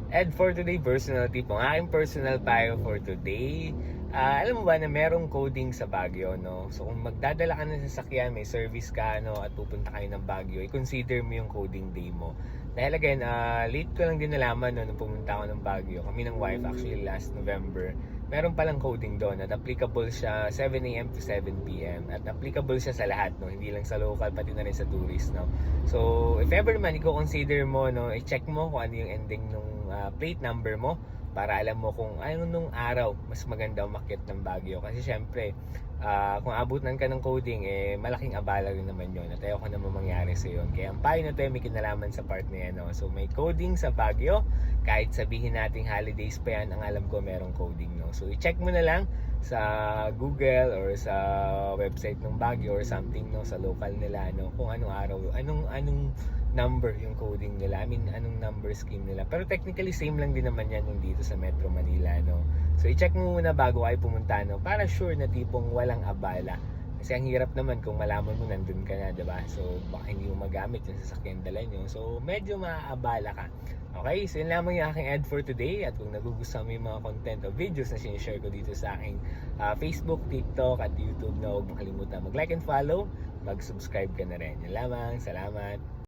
And for today, personal tip, ang aking personal bio for today, alam mo ba na merong coding sa Baguio, no? So kung magdadala ka ng sasakyan, may service ka, no, at pupunta kayo ng Baguio, i-consider mo yung coding day mo. Dahil again, late ko lang din nalaman, no, nung pumunta ako ng Baguio, kami ng wife actually last November, meron palang coding doon at applicable siya 7 a.m. to 7 p.m. At applicable siya sa lahat, no? Hindi lang sa local, pati na rin sa tourist, no? So, if ever man, i-consider mo, no, i-check mo kung ano yung ending nung plate number mo para alam mo kung ano nung araw mas maganda umakyat ng Baguio. Kasi syempre, kung abutan ka ng coding, malaking abala rin naman yun. At ayoko naman mangyari sa yun. Kaya ang payo na to may kinalaman sa part na yan. No? So may coding sa Baguio, kahit sabihin nating holidays pa yan, ang alam ko merong coding. No? So i-check mo na lang sa Google or sa website ng Baguio or something, no, sa local nila, no, kung anong araw, anong number yung coding nila. I mean, anong number scheme nila. Pero technically same lang din naman yan yung dito sa Metro Manila, no. So i-check mo muna bago kayo pumunta, no, para sure na tipong walang abala. Kasi ang hirap naman kung malaman mo nandun ka na, diba? So baka hindi mo magamit yung sasakyan dala nyo. So medyo maaabala ka. Okay, so yun lamang yung aking ad for today. At kung nagugustuhan mo yung mga content o videos na sinishare ko dito sa aking Facebook, TikTok at YouTube, na huwag makalimutan mag-like and follow, mag-subscribe ka na rin. Yun lamang, salamat!